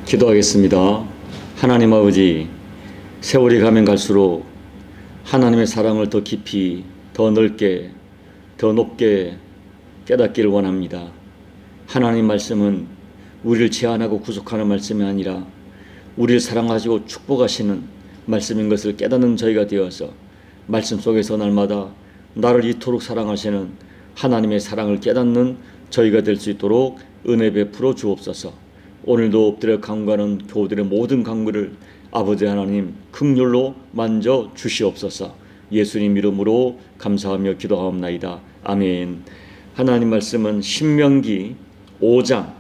기도하겠습니다. 하나님 아버지, 세월이 가면 갈수록 하나님의 사랑을 더 깊이, 더 넓게, 더 높게 깨닫기를 원합니다. 하나님 말씀은 우리를 제한하고 구속하는 말씀이 아니라 우리를 사랑하시고 축복하시는 말씀인 것을 깨닫는 저희가 되어서 말씀 속에서 날마다 나를 이토록 사랑하시는 하나님의 사랑을 깨닫는 저희가 될 수 있도록 은혜 베풀어 주옵소서. 오늘도 엎드려 간구하는 교우들의 모든 간구를 아버지 하나님 긍휼로 만져 주시옵소서. 예수님 이름으로 감사하며 기도하옵나이다. 아멘. 하나님 말씀은 신명기 5장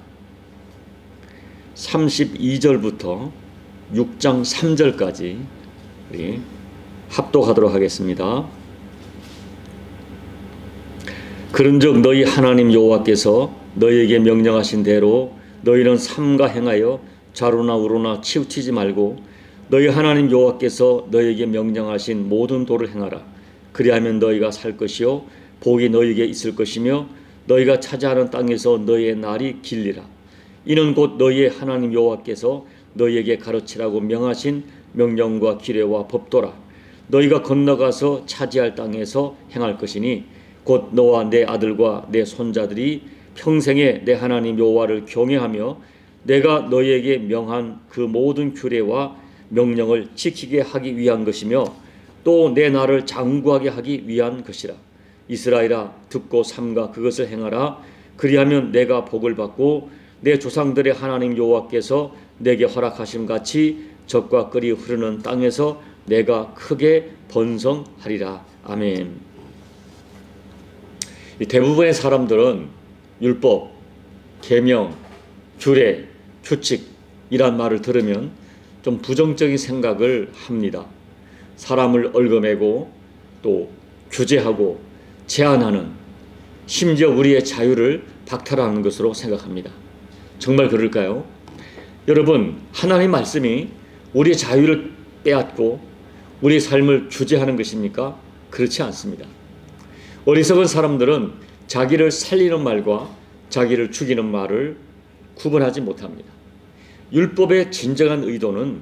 32절부터 6장 3절까지 우리 합독하도록 하겠습니다. 그런즉 너희 하나님 여호와께서 너희에게 명령하신 대로 너희는 삼가 행하여 좌로나 우로나 치우치지 말고 너희 하나님 여호와께서 너희에게 명령하신 모든 도를 행하라. 그리하면 너희가 살 것이요 복이 너희에게 있을 것이며 너희가 차지하는 땅에서 너희의 날이 길리라. 이는 곧 너희의 하나님 여호와께서 너희에게 가르치라고 명하신 명령과 규례와 법도라. 너희가 건너가서 차지할 땅에서 행할 것이니 곧 너와 내 아들과 내 손자들이 평생에 내 하나님 여호와를 경외하며 내가 너희에게 명한 그 모든 규례와 명령을 지키게 하기 위한 것이며 또 내 나를 장구하게 하기 위한 것이라. 이스라엘아, 듣고 삼가 그것을 행하라. 그리하면 내가 복을 받고 내 조상들의 하나님 여호와께서 내게 허락하심 같이 젖과 꿀이 흐르는 땅에서 내가 크게 번성하리라. 아멘. 대부분의 사람들은 율법, 계명, 규례, 규칙이란 말을 들으면 좀 부정적인 생각을 합니다. 사람을 얽어매고 또 규제하고 제한하는, 심지어 우리의 자유를 박탈하는 것으로 생각합니다. 정말 그럴까요? 여러분, 하나님 말씀이 우리의 자유를 빼앗고 우리의 삶을 규제하는 것입니까? 그렇지 않습니다. 어리석은 사람들은 자기를 살리는 말과 자기를 죽이는 말을 구분하지 못합니다. 율법의 진정한 의도는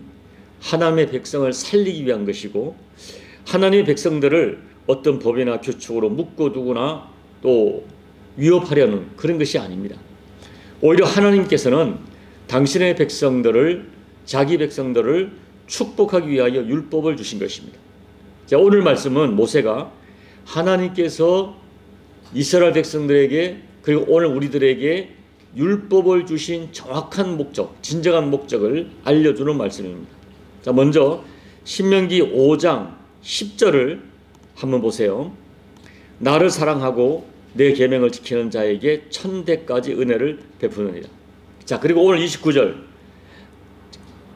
하나님의 백성을 살리기 위한 것이고 하나님의 백성들을 어떤 법이나 규칙으로 묶어두거나 또 위협하려는 그런 것이 아닙니다. 오히려 하나님께서는 당신의 백성들을, 자기 백성들을 축복하기 위하여 율법을 주신 것입니다. 자, 오늘 말씀은 모세가 하나님께서 이스라엘 백성들에게 그리고 오늘 우리들에게 율법을 주신 정확한 목적, 진정한 목적을 알려주는 말씀입니다. 자, 먼저 신명기 5장 10절을 한번 보세요. 나를 사랑하고 내 계명을 지키는 자에게 1000대까지 은혜를 베푸느니라. 자, 그리고 오늘 29절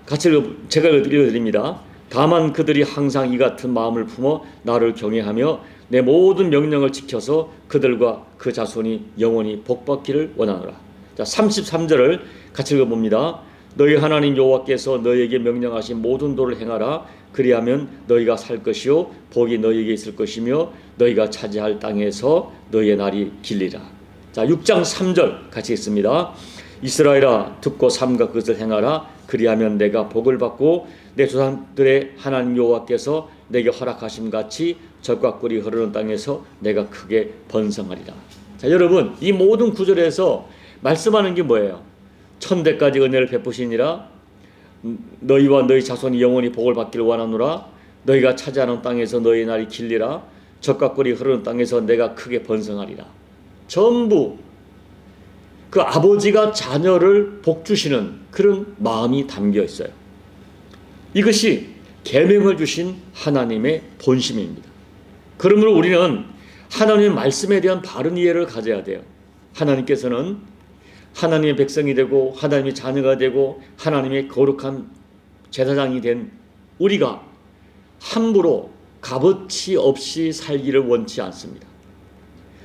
같이 제가 읽어드립니다. 다만 그들이 항상 이 같은 마음을 품어 나를 경외하며 내 모든 명령을 지켜서 그들과 그 자손이 영원히 복받기를 원하노라. 자, 33절을 같이 읽어봅니다. 너희 하나님 여호와께서 너희에게 명령하신 모든 도를 행하라. 그리하면 너희가 살 것이요 복이 너희에게 있을 것이며 너희가 차지할 땅에서 너희의 날이 길리라. 자, 6장 3절 같이 읽습니다. 이스라엘아, 듣고 삼가 그것을 행하라. 그리하면 내가 복을 받고 내 조상들의 하나님 여호와께서 내게 허락하심 같이 젖과 꿀이 흐르는 땅에서 내가 크게 번성하리라. 자, 여러분, 이 모든 구절에서 말씀하는 게 뭐예요? 1000대까지 은혜를 베푸시니라. 너희와 너희 자손이 영원히 복을 받기를 원하노라. 너희가 차지하는 땅에서 너희 날이 길리라. 젖과 꿀이 흐르는 땅에서 내가 크게 번성하리라. 전부 그 아버지가 자녀를 복주시는 그런 마음이 담겨 있어요. 이것이 계명을 주신 하나님의 본심입니다. 그러므로 우리는 하나님의 말씀에 대한 바른 이해를 가져야 돼요. 하나님께서는 하나님의 백성이 되고 하나님의 자녀가 되고 하나님의 거룩한 제사장이 된 우리가 함부로 값어치 없이 살기를 원치 않습니다.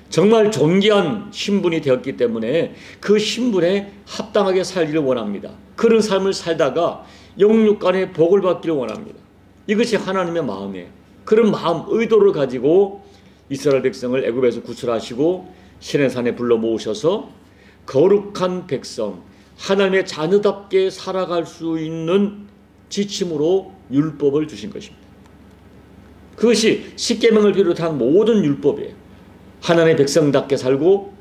정말 존귀한 신분이 되었기 때문에 그 신분에 합당하게 살기를 원합니다. 그런 삶을 살다가 영육간의 복을 받기를 원합니다. 이것이 하나님의 마음이에요. 그런 마음, 의도를 가지고 이스라엘 백성을 애굽에서 구출하시고 시내산에 불러 모으셔서 거룩한 백성, 하나님의 자녀답게 살아갈 수 있는 지침으로 율법을 주신 것입니다. 그것이 십계명을 비롯한 모든 율법이에요. 하나님의 백성답게 살고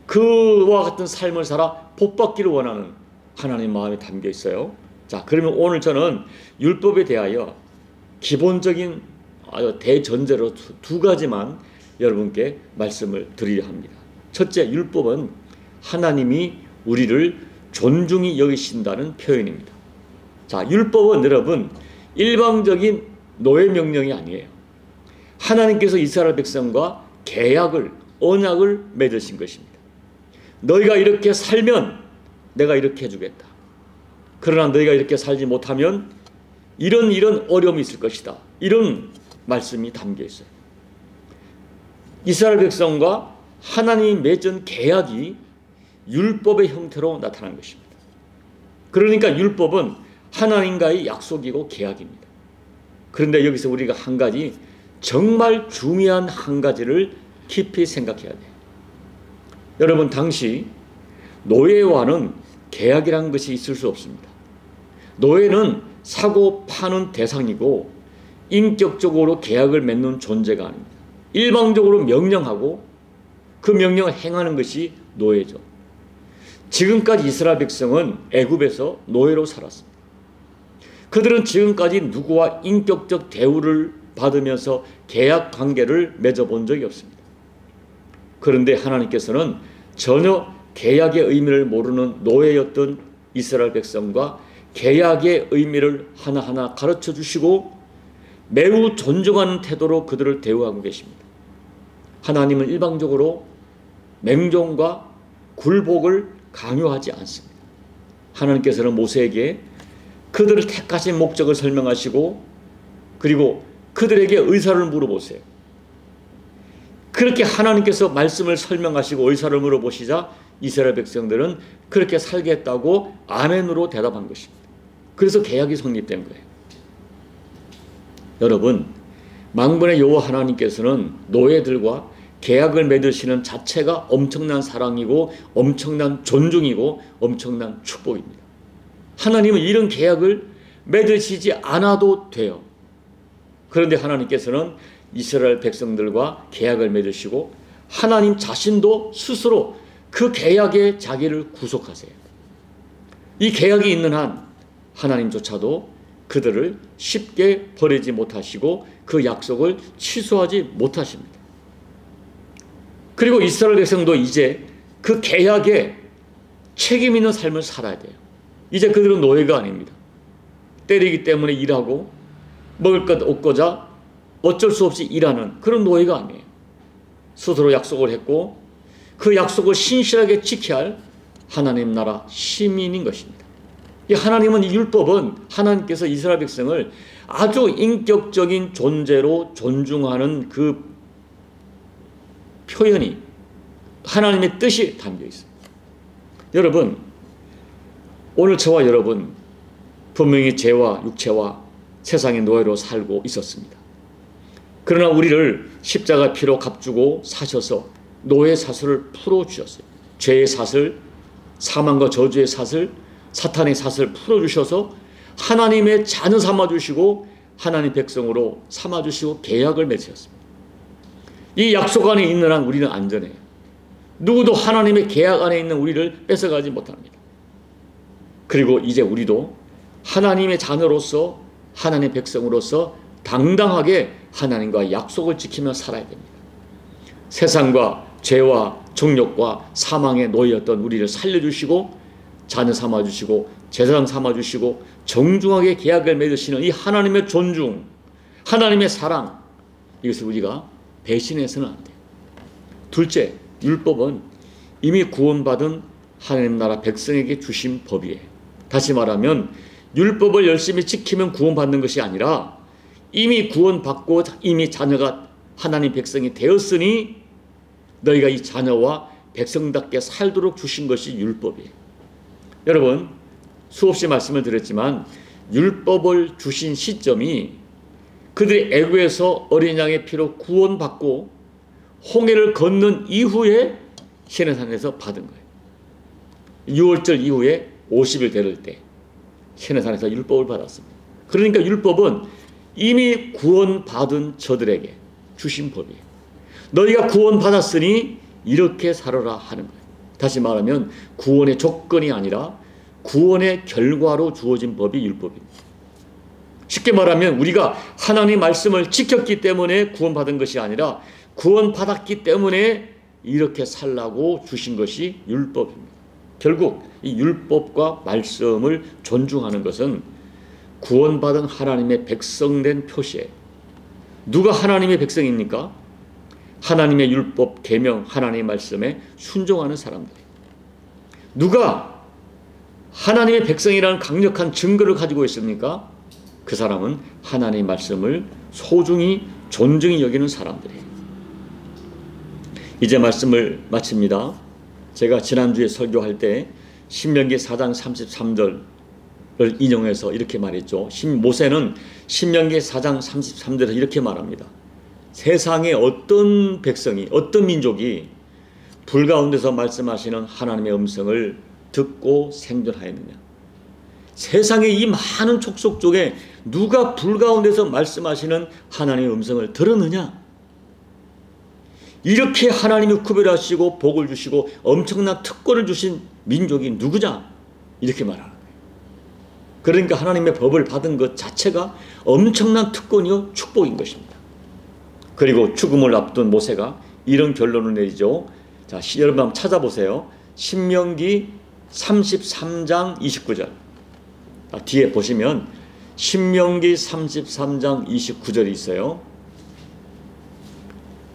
그와 같은 삶을 살아 복받기를 원하는 하나님의 마음에 담겨 있어요. 자, 그러면 오늘 저는 율법에 대하여 기본적인 대전제로 두 가지만 여러분께 말씀을 드리려 합니다. 첫째, 율법은 하나님이 우리를 존중히 여기신다는 표현입니다. 자, 율법은 여러분 일방적인 노예 명령이 아니에요. 하나님께서 이스라엘 백성과 계약을, 언약을 맺으신 것입니다. 너희가 이렇게 살면 내가 이렇게 해주겠다. 그러나 너희가 이렇게 살지 못하면 이런 어려움이 있을 것이다. 이런 말씀이 담겨 있어요. 이스라엘 백성과 하나님이 맺은 계약이 율법의 형태로 나타난 것입니다. 그러니까 율법은 하나님과의 약속이고 계약입니다. 그런데 여기서 우리가 한 가지, 정말 중요한 한 가지를 깊이 생각해야 돼요. 여러분, 당시 노예와는 계약이라는 것이 있을 수 없습니다. 노예는 사고 파는 대상이고 인격적으로 계약을 맺는 존재가 아닙니다. 일방적으로 명령하고 그 명령을 행하는 것이 노예죠. 지금까지 이스라엘 백성은 애굽에서 노예로 살았습니다. 그들은 지금까지 누구와 인격적 대우를 받으면서 계약 관계를 맺어본 적이 없습니다. 그런데 하나님께서는 전혀 계약의 의미를 모르는 노예였던 이스라엘 백성과 계약의 의미를 하나하나 가르쳐 주시고 매우 존중하는 태도로 그들을 대우하고 계십니다. 하나님은 일방적으로 맹종과 굴복을 강요하지 않습니다. 하나님께서는 모세에게 그들을 택하신 목적을 설명하시고 그리고 그들에게 의사를 물어보세요. 그렇게 하나님께서 말씀을 설명하시고 의사를 물어보시자 이스라엘 백성들은 그렇게 살겠다고 아멘으로 대답한 것입니다. 그래서 계약이 성립된 거예요. 여러분, 만군의 여호와 하나님께서는 노예들과 계약을 맺으시는 자체가 엄청난 사랑이고 엄청난 존중이고 엄청난 축복입니다. 하나님은 이런 계약을 맺으시지 않아도 돼요. 그런데 하나님께서는 이스라엘 백성들과 계약을 맺으시고 하나님 자신도 스스로 그 계약에 자기를 구속하세요. 이 계약이 있는 한 하나님조차도 그들을 쉽게 버리지 못하시고 그 약속을 취소하지 못하십니다. 그리고 이스라엘 백성도 이제 그 계약에 책임 있는 삶을 살아야 돼요. 이제 그들은 노예가 아닙니다. 때리기 때문에 일하고 먹을 것 얻고자 어쩔 수 없이 일하는 그런 노예가 아니에요. 스스로 약속을 했고 그 약속을 신실하게 지켜야 할 하나님 나라 시민인 것입니다. 이 하나님은 이 율법은 하나님께서 이스라엘 백성을 아주 인격적인 존재로 존중하는 그 표현이 하나님의 뜻이 담겨 있습니다. 여러분, 오늘 저와 여러분 분명히 죄와 육체와 세상의 노예로 살고 있었습니다. 그러나 우리를 십자가 피로 값주고 사셔서 노예 사슬을 풀어주셨어요. 죄의 사슬, 사망과 저주의 사슬, 사탄의 사슬을 풀어주셔서 하나님의 자녀 삼아주시고 하나님 백성으로 삼아주시고 계약을 맺으셨습니다. 이 약속 안에 있는 한 우리는 안전해요. 누구도 하나님의 계약 안에 있는 우리를 뺏어가지 못합니다. 그리고 이제 우리도 하나님의 자녀로서 하나님의 백성으로서 당당하게 하나님과 약속을 지키며 살아야 됩니다. 세상과 죄와 정욕과 사망의 노예였던 우리를 살려주시고 자녀 삼아주시고 제사장 삼아주시고 정중하게 계약을 맺으시는 이 하나님의 존중, 하나님의 사랑, 이것을 우리가 배신해서는 안 돼요. 둘째, 율법은 이미 구원받은 하나님 나라 백성에게 주신 법이에요. 다시 말하면 율법을 열심히 지키면 구원받는 것이 아니라 이미 구원받고 이미 자녀가 하나님 백성이 되었으니 너희가 이 자녀와 백성답게 살도록 주신 것이 율법이에요. 여러분, 수없이 말씀을 드렸지만 율법을 주신 시점이 그들이 애굽에서 어린 양의 피로 구원받고 홍해를 건넌 이후에 시내산에서 받은 거예요. 6월절 이후에 50일 되를 때 시내산에서 율법을 받았습니다. 그러니까 율법은 이미 구원받은 저들에게 주신 법이에요. 너희가 구원받았으니 이렇게 살아라 하는 거예요. 다시 말하면 구원의 조건이 아니라 구원의 결과로 주어진 법이 율법입니다. 쉽게 말하면 우리가 하나님의 말씀을 지켰기 때문에 구원받은 것이 아니라 구원받았기 때문에 이렇게 살라고 주신 것이 율법입니다. 결국 이 율법과 말씀을 존중하는 것은 구원받은 하나님의 백성된 표시예요. 누가 하나님의 백성입니까? 하나님의 율법, 계명, 하나님의 말씀에 순종하는 사람들이에요. 누가 하나님의 백성이라는 강력한 증거를 가지고 있습니까? 그 사람은 하나님의 말씀을 소중히 존중히 여기는 사람들이에요. 이제 말씀을 마칩니다. 제가 지난주에 설교할 때 신명기 4장 33절을 인용해서 이렇게 말했죠. 모세는 신명기 4장 33절에서 이렇게 말합니다. 세상에 어떤 백성이, 어떤 민족이 불 가운데서 말씀하시는 하나님의 음성을 듣고 생존하였느냐. 세상의 이 많은 족속 중에 누가 불 가운데서 말씀하시는 하나님의 음성을 들었느냐. 이렇게 하나님이 구별하시고 복을 주시고 엄청난 특권을 주신 민족이 누구냐? 이렇게 말하는 거예요. 그러니까 하나님의 법을 받은 것 자체가 엄청난 특권이요 축복인 것입니다. 그리고 죽음을 앞둔 모세가 이런 결론을 내리죠. 자, 여러분 한번 찾아보세요. 신명기 33장 29절. 뒤에 보시면 신명기 33장 29절이 있어요.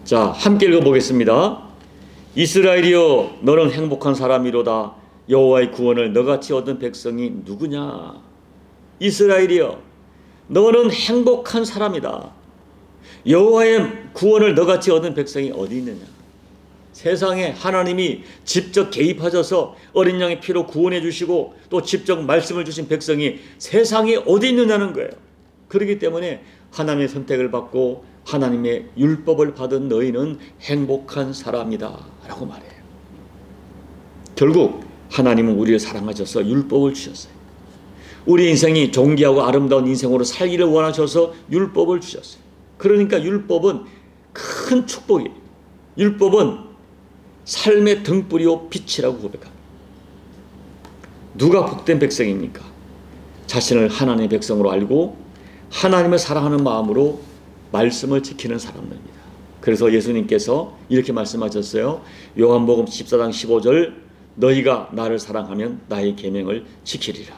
자, 함께 읽어보겠습니다. 이스라엘이여 너는 행복한 사람이로다. 여호와의 구원을 너같이 얻은 백성이 누구냐. 이스라엘이여 너는 행복한 사람이다. 여호와의 구원을 너같이 얻은 백성이 어디 있느냐. 세상에 하나님이 직접 개입하셔서 어린 양의 피로 구원해 주시고 또 직접 말씀을 주신 백성이 세상에 어디 있느냐는 거예요. 그렇기 때문에 하나님의 선택을 받고 하나님의 율법을 받은 너희는 행복한 사람이다 라고 말해요. 결국 하나님은 우리를 사랑하셔서 율법을 주셨어요. 우리 인생이 존귀하고 아름다운 인생으로 살기를 원하셔서 율법을 주셨어요. 그러니까 율법은 큰 축복이에요. 율법은 삶의 등불이요 빛이라고 고백합니다. 누가 복된 백성입니까? 자신을 하나님의 백성으로 알고 하나님을 사랑하는 마음으로 말씀을 지키는 사람들입니다. 그래서 예수님께서 이렇게 말씀하셨어요. 요한복음 14장 15절 너희가 나를 사랑하면 나의 계명을 지키리라.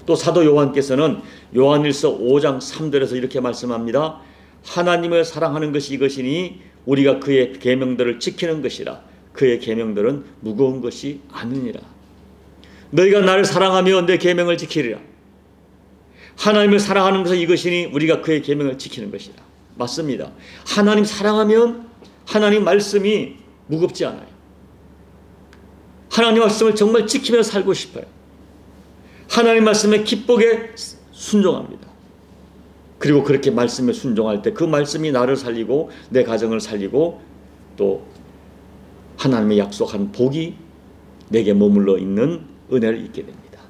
또 사도 요한께서는 요한일서 5장 3절에서 이렇게 말씀합니다. 하나님을 사랑하는 것이 이것이니 우리가 그의 계명들을 지키는 것이라. 그의 계명들은 무거운 것이 아니니라. 너희가 나를 사랑하며 내 계명을 지키리라. 하나님을 사랑하는 것은 이것이니 우리가 그의 계명을 지키는 것이라. 맞습니다. 하나님 사랑하면 하나님 말씀이 무겁지 않아요. 하나님 말씀을 정말 지키며 살고 싶어요. 하나님 말씀에 기쁘게 순종합니다. 그리고 그렇게 말씀에 순종할 때 그 말씀이 나를 살리고 내 가정을 살리고 또 하나님의 약속한 복이 내게 머물러 있는 은혜를 잊게 됩니다.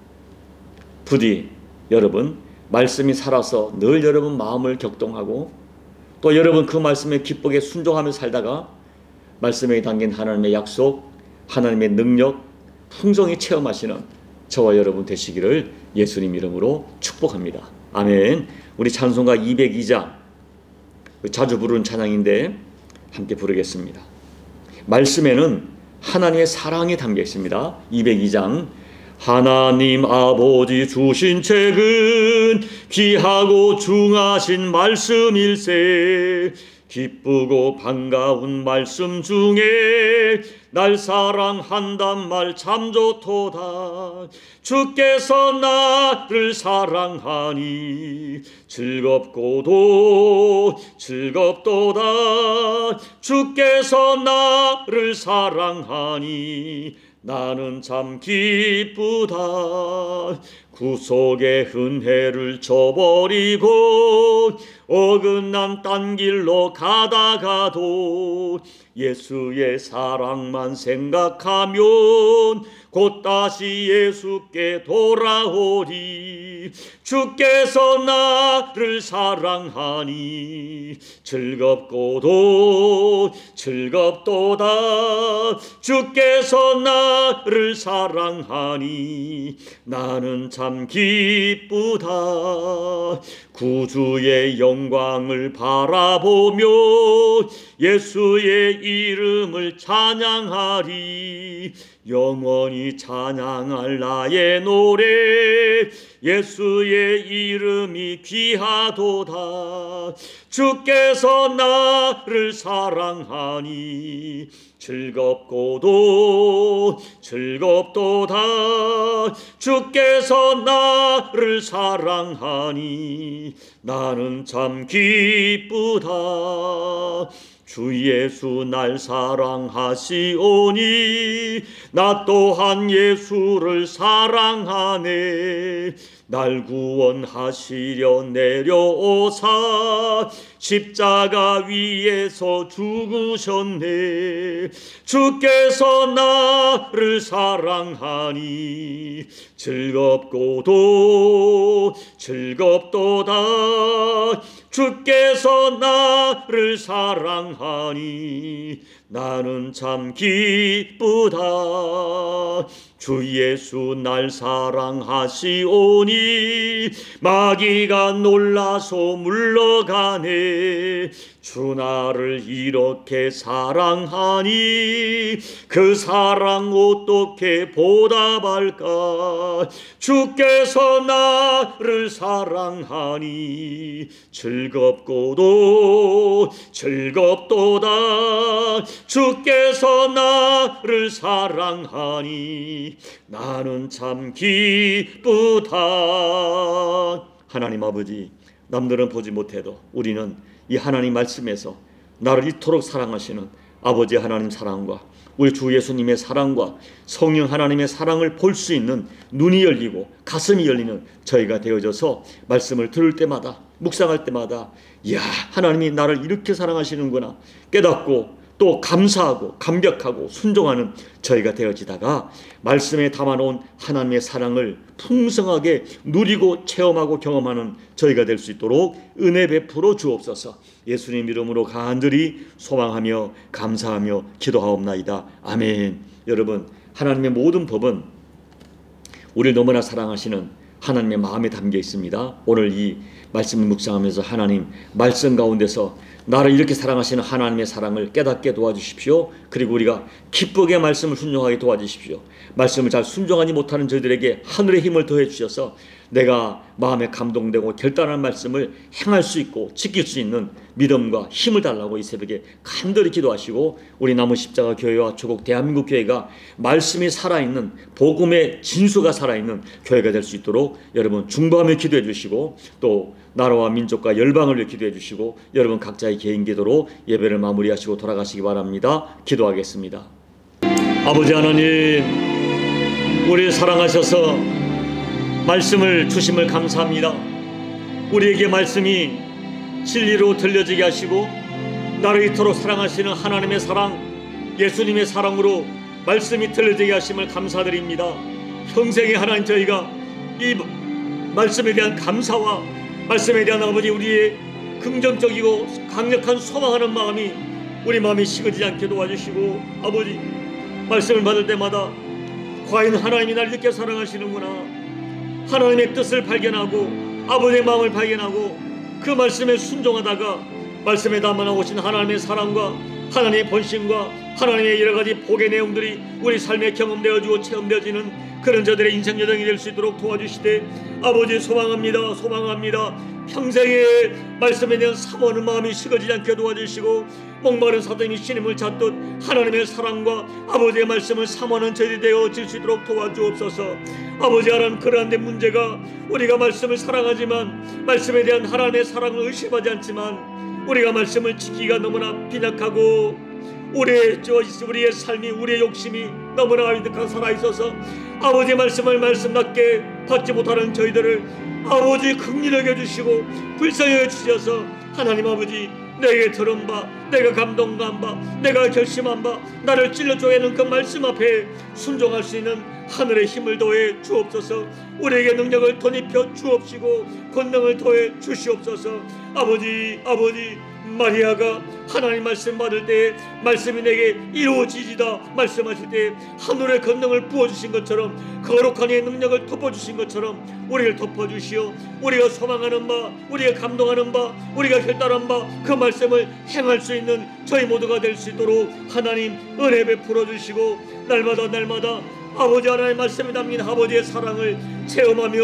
부디 여러분 말씀이 살아서 늘 여러분 마음을 격동하고 또 여러분 그 말씀에 기쁘게 순종하며 살다가 말씀에 담긴 하나님의 약속, 하나님의 능력, 풍성히 체험하시는 저와 여러분 되시기를 예수님 이름으로 축복합니다. 아멘. 우리 찬송가 202장 자주 부르는 찬양인데 함께 부르겠습니다. 말씀에는 하나님의 사랑이 담겨 있습니다. 202장 하나님 아버지 주신 책은 귀하고 중하신 말씀일세 기쁘고 반가운 말씀 중에 날 사랑한단 말 참 좋도다. 주께서 나를 사랑하니 즐겁고도 즐겁도다. 주께서 나를 사랑하니 나는 참 기쁘다. 구속의 은혜를 저버리고 어긋난 딴 길로 가다가도 예수의 사랑만 생각하면 곧 다시 예수께 돌아오리. 주께서 나를 사랑하니 즐겁고도 즐겁도다. 주께서 나를 사랑하니 나는 참 기쁘다. 구주의 영광을 바라보며 예수의 이름을 찬양하리. 영원히 찬양할 나의 노래 예수의 이름이 귀하도다. 주께서 나를 사랑하니 즐겁고도 즐겁도다. 주께서 나를 사랑하니 나는 참 기쁘다. 주 예수 날 사랑하시오니 나 또한 예수를 사랑하네. 날 구원하시려 내려오사 십자가 위에서 죽으셨네. 주께서 나를 사랑하니 즐겁고도 즐겁도다. 주께서 나를 사랑하니 나는 참 기쁘다. 주 예수 날 사랑하시오니 마귀가 놀라서 물러가네. 주 나를 이렇게 사랑하니 그 사랑 어떻게 보답할까. 주께서 나를 사랑하니 즐겁고도 즐겁도다. 주께서 나를 사랑하니 나는 참 기쁘다. 하나님 아버지, 남들은 보지 못해도 우리는 이 하나님 말씀에서 나를 이토록 사랑하시는 아버지 하나님 사랑과 우리 주 예수님의 사랑과 성령 하나님의 사랑을 볼 수 있는 눈이 열리고 가슴이 열리는 저희가 되어져서 말씀을 들을 때마다 묵상할 때마다 이야, 하나님이 나를 이렇게 사랑하시는구나 깨닫고 또 감사하고 감격하고 순종하는 저희가 되어지다가 말씀에 담아놓은 하나님의 사랑을 풍성하게 누리고 체험하고 경험하는 저희가 될 수 있도록 은혜 베풀어 주옵소서. 예수님 이름으로 간절히 소망하며 감사하며 기도하옵나이다. 아멘. 여러분, 하나님의 모든 법은 우리를 너무나 사랑하시는 하나님의 마음에 담겨 있습니다. 오늘 이 말씀을 묵상하면서 하나님 말씀 가운데서 나를 이렇게 사랑하시는 하나님의 사랑을 깨닫게 도와주십시오. 그리고 우리가 기쁘게 말씀을 순종하게 도와주십시오. 말씀을 잘 순종하지 못하는 저희들에게 하늘의 힘을 더해 주셔서 내가 마음에 감동되고 결단한 말씀을 행할 수 있고 지킬 수 있는 믿음과 힘을 달라고 이 새벽에 간절히 기도하시고 우리 남은 십자가 교회와 조국 대한민국 교회가 말씀이 살아있는 복음의 진수가 살아있는 교회가 될 수 있도록 여러분 중보하며 기도해 주시고 또 나라와 민족과 열방을 위해 기도해 주시고 여러분 각자의 개인 기도로 예배를 마무리하시고 돌아가시기 바랍니다. 기도하겠습니다. 아버지 하나님, 우리를 사랑하셔서 말씀을 주심을 감사합니다. 우리에게 말씀이 진리로 들려지게 하시고 나를 이토록 사랑하시는 하나님의 사랑, 예수님의 사랑으로 말씀이 들려지게 하심을 감사드립니다. 평생에 하나님 저희가 이 말씀에 대한 감사와 말씀에 대한 아버지 우리의 긍정적이고 강력한 소망하는 마음이 우리 마음이 식어지지 않게 도와주시고 아버지 말씀을 받을 때마다 과연 하나님이 나를 이렇게 사랑하시는구나, 하나님의 뜻을 발견하고 아버지의 마음을 발견하고 그 말씀에 순종하다가 말씀에 담아오신 하나님의 사랑과 하나님의 본심과 하나님의 여러가지 복의 내용들이 우리 삶에 경험되어지고 체험되어지는 그런 저들의 인생 여정이 될 수 있도록 도와주시되 아버지 소망합니다. 소망합니다. 평생에 말씀에 대한 사모하는 마음이 식어지지 않게 도와주시고 목마른 사람이 신임을 찾듯 하나님의 사랑과 아버지의 말씀을 사모하는 저희들이 되어질 수 있도록 도와주옵소서. 아버지 하나님, 그러한데 문제가 우리가 말씀을 사랑하지만 말씀에 대한 하나님의 사랑을 의심하지 않지만 우리가 말씀을 지키기가 너무나 빈약하고 우리의 삶이 우리의 욕심이 너무나 아이득한 살아있어서 아버지 말씀을 말씀답게 받지 못하는 저희들을 아버지 긍휼히 여겨주시고 불쌍히 여겨주셔서 하나님 아버지 내게 들은 바, 내가 감동한 바, 내가 결심한 바, 나를 찔러 쪼개는 그 말씀 앞에 순종할 수 있는 하늘의 힘을 더해 주옵소서. 우리에게 능력을 덧입혀 주옵시고 권능을 더해 주시옵소서. 아버지 마리아가 하나님 말씀 받을 때에 말씀이 내게 이루어지지다 말씀하실 때 하늘의 권능을 부어주신 것처럼 거룩한 이의 능력을 덮어주신 것처럼 우리를 덮어주시오. 우리가 소망하는 바, 우리가 감동하는 바, 우리가 결단한 바 그 말씀을 행할 수 있는 저희 모두가 될 수 있도록 하나님 은혜 베풀어 주시고 날마다 아버지 하나님의 말씀에 담긴 아버지의 사랑을 체험하며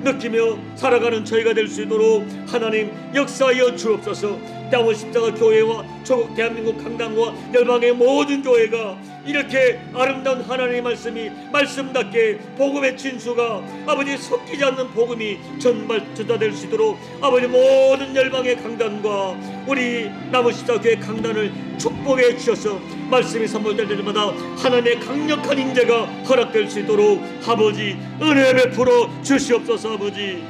느끼며 살아가는 저희가 될 수 있도록 하나님 역사하여 주옵소서. 땅의 십자가 교회와 조국 대한민국 강단과 열방의 모든 교회가 이렇게 아름다운 하나님의 말씀이 말씀답게 복음의 진수가 아버지 섞이지 않는 복음이 전달될 수 있도록 아버지 모든 열방의 강단과 우리 남은 십자가 교회 강단을 축복해 주셔서 말씀이 선포될 때마다 하나님의 강력한 인재가 허락될 수 있도록 아버지 은혜 베풀어 주시옵소서. 아버지